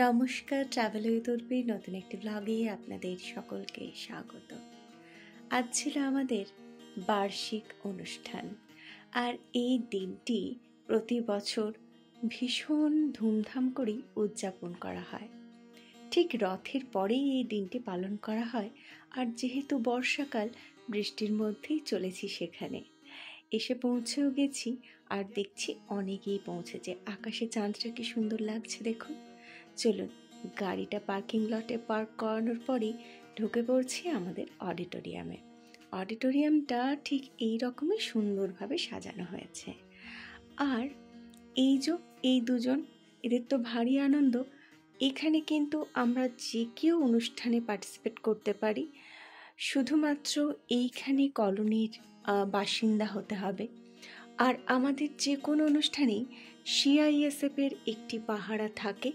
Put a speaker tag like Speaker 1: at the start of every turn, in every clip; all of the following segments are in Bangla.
Speaker 1: নমস্কার, ট্রাভেল উইথ উর্বির নতুন একটি ব্লগে আপনাদের সকলকে স্বাগত। আজ ছিল আমাদের বার্ষিক অনুষ্ঠান, আর এই দিনটি প্রতি বছর ভীষণ ধুমধাম করেই উদযাপন করা হয়। ঠিক রথের পরেই এই দিনটি পালন করা হয়, আর যেহেতু বর্ষাকাল, বৃষ্টির মধ্যেই চলেছি সেখানে। এসে পৌঁছেও গেছি, আর দেখছি অনেকেই পৌঁছেছে। আকাশে চাঁদটা কি সুন্দর লাগছে দেখুন। চলুন, গাড়িটা পার্কিং লটে পার্ক করানোর পরই ঢুকে পড়ছি আমাদের অডিটোরিয়ামে। অডিটোরিয়ামটা ঠিক এই রকমই সুন্দরভাবে সাজানো হয়েছে। আর এই দুজন, এদের তো ভারী আনন্দ। এখানে কিন্তু আমরা যে কেউ অনুষ্ঠানে পার্টিসিপেট করতে পারি, শুধুমাত্র এইখানে কলোনির বাসিন্দা হতে হবে। আর আমাদের যে কোনো অনুষ্ঠানেই সিআইএসএফের একটি পাহারা থাকে,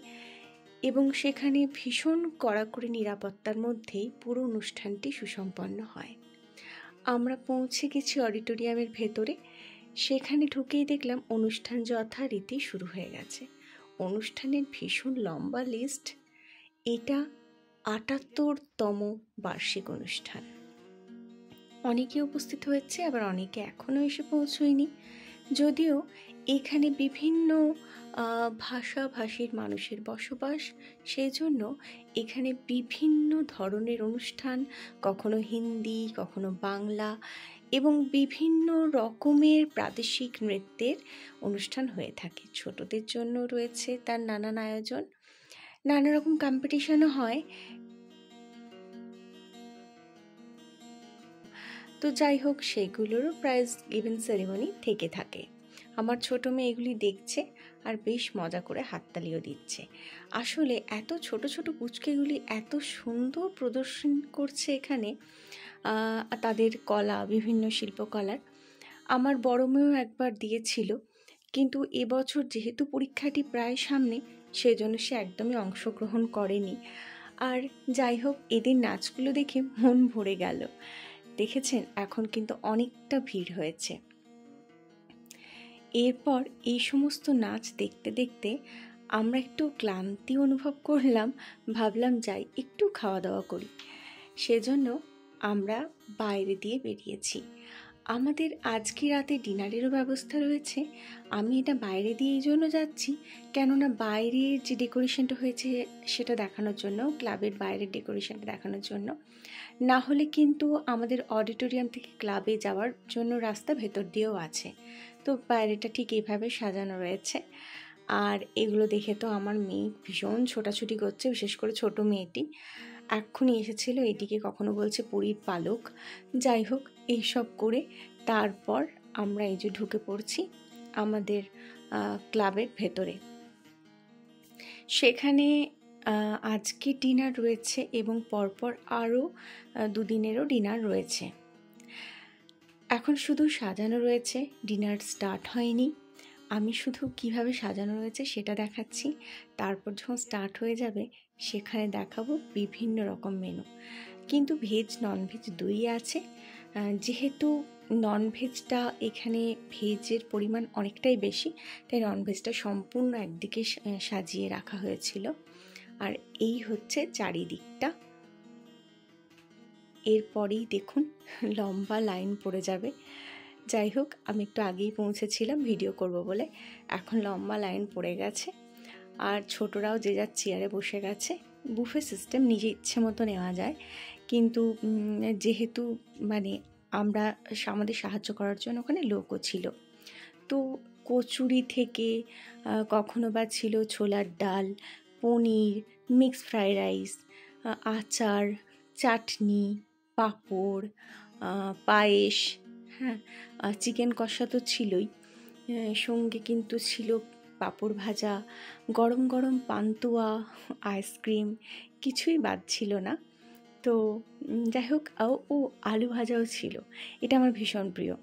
Speaker 1: এবং সেখানে ভীষণ কড়াকড়ি নিরাপত্তার মধ্যেই পুরো অনুষ্ঠানটি সুসম্পন্ন হয়। আমরা পৌঁছে গেছি অডিটোরিয়ামের ভেতরে। সেখানে ঢুকেই দেখলাম অনুষ্ঠান যথারীতি শুরু হয়ে গেছে। অনুষ্ঠানের ভীষণ লম্বা লিস্ট। এটা ৭৮তম বার্ষিক অনুষ্ঠান। অনেকে উপস্থিত হয়েছে, আবার অনেকে এখনও এসে পৌঁছয়নি। যদিও এখানে বিভিন্ন ভাষাভাষীর মানুষের বসবাস, সেই জন্য এখানে বিভিন্ন ধরনের অনুষ্ঠান, কখনো হিন্দি, কখনো বাংলা, এবং বিভিন্ন রকমের প্রাদেশিক নৃত্যের অনুষ্ঠান হয়ে থাকে। ছোটদের জন্য রয়েছে তার নানান আয়োজন, নানা রকম কম্পিটিশনও হয়। তো যাই হোক, সেগুলোরও প্রাইজ গিভিং সেরিমনি থেকে থাকে। আমার ছোটো মেয়ে এগুলি দেখছে আর বেশ মজা করে হাততালিও দিচ্ছে। আসলে এত ছোট ছোট পুচকেগুলি এত সুন্দর প্রদর্শন করছে এখানে তাদের কলা, বিভিন্ন শিল্পকলার। আমার বড় মেয়েও একবার দিয়েছিল, কিন্তু এবছর যেহেতু পরীক্ষাটি প্রায় সামনে, সেজন্য সে একদমই অংশগ্রহণ করেনি। আর যাই হোক, এদের নাচগুলো দেখে মন ভরে গেল। দেখেছেন, এখন কিন্তু অনেকটা ভিড় হয়েছে। এরপর এই সমস্ত নাচ দেখতে দেখতে আমরা একটু ক্লান্তি অনুভব করলাম। ভাবলাম যাই একটু খাওয়া দাওয়া করি। সেজন্য আমরা বাইরে দিয়ে বেরিয়েছি। আমাদের আজকে রাতে ডিনারেরও ব্যবস্থা রয়েছে। আমি এটা বাইরে দিয়ে এই জন্য যাচ্ছি, কেননা বাইরের যে ডেকোরেশনটা হয়েছে সেটা দেখানোর জন্য, ক্লাবের বাইরের ডেকোরেশনটা দেখানোর জন্য। না হলে কিন্তু আমাদের অডিটোরিয়াম থেকে ক্লাবে যাওয়ার জন্য রাস্তা ভেতর দিয়েও আছে। তো বাইরেটা ঠিক এইভাবে সাজানো রয়েছে। আর এগুলো দেখে তো আমার মেয়ে ভীষণ ছোটাছুটি করছে, বিশেষ করে ছোট মেয়েটি এক্ষুনি এসেছিল। এটিকে কখনো বলছে পরীর পালক। যাই হোক, এইসব করে তারপর আমরা এই যে ঢুকে পড়ছি আমাদের ক্লাবের ভেতরে। সেখানে আজকে ডিনার রয়েছে, এবং পরপর আরও দুদিনেরও ডিনার রয়েছে। এখন শুধু সাজানো রয়েছে, ডিনার স্টার্ট হয়নি। আমি শুধু কিভাবে সাজানো রয়েছে সেটা দেখাচ্ছি। তারপর যখন স্টার্ট হয়ে যাবে, সেখানে দেখাবো বিভিন্ন রকম মেনু। কিন্তু ভেজ ননভেজ দুই আছে। যেহেতু ননভেজটা এখানে ভেজের পরিমাণ অনেকটাই বেশি, তাই ননভেজটা সম্পূর্ণ একদিকে সাজিয়ে রাখা হয়েছিল। আর এই হচ্ছে চারিদিকটা। এরপরেই দেখুন লম্বা লাইন পড়ে যাবে। যাই হোক, আমি একটু আগেই পৌঁছেছিলাম ভিডিও করব বলে। এখন লম্বা লাইন পড়ে গেছে, আর ছোটরাও যে যার চেয়ারে বসে গেছে। বুফে সিস্টেম, নিজে ইচ্ছে মতো নেওয়া যায়, কিন্তু যেহেতু আমাদের সাহায্য করার জন্য ওখানে লোকও ছিল, তো কচুরি থেকে কখনো বা ছিল ছোলার ডাল, পনির, মিক্সড ফ্রাইড রাইস, আচার, চাটনি, পাঁপড়, পায়েস, হ্যাঁ, চিকেন কষা তো ছিলই, সঙ্গে কিন্তু ছিল পাঁপড় ভাজা, গরম গরম পান্তুয়া, আইসক্রিম, কিছুই বাদ ছিল না। তো যাই হোক, ও আলু ভাজাও ছিল, এটা আমার ভীষণ প্রিয়।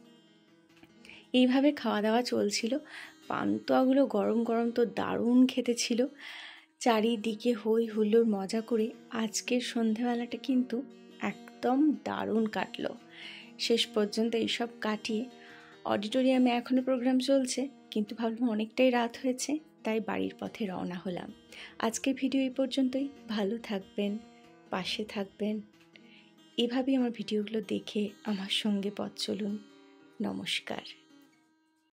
Speaker 1: এইভাবে খাওয়া দাওয়া চলছিল। পান্তুয়াগুলো গরম গরম তো দারুণ খেতে ছিল। চারিদিকে হই হুল্লোড় মজা করে আজকের সন্ধেবেলাটা কিন্তু একদম দারুণ কাটলো। শেষ পর্যন্ত এইসব কাটিয়ে অডিটোরিয়ামে এখনও প্রোগ্রাম চলছে, কিন্তু ভাবলাম অনেকটাই রাত হয়েছে, তাই বাড়ির পথে রওনা হলাম। আজকের ভিডিও এই পর্যন্তই। ভালো থাকবেন, পাশে থাকবেন, এভাবেই আমার ভিডিওগুলো দেখে আমার সঙ্গে পথ চলুন। নমস্কার।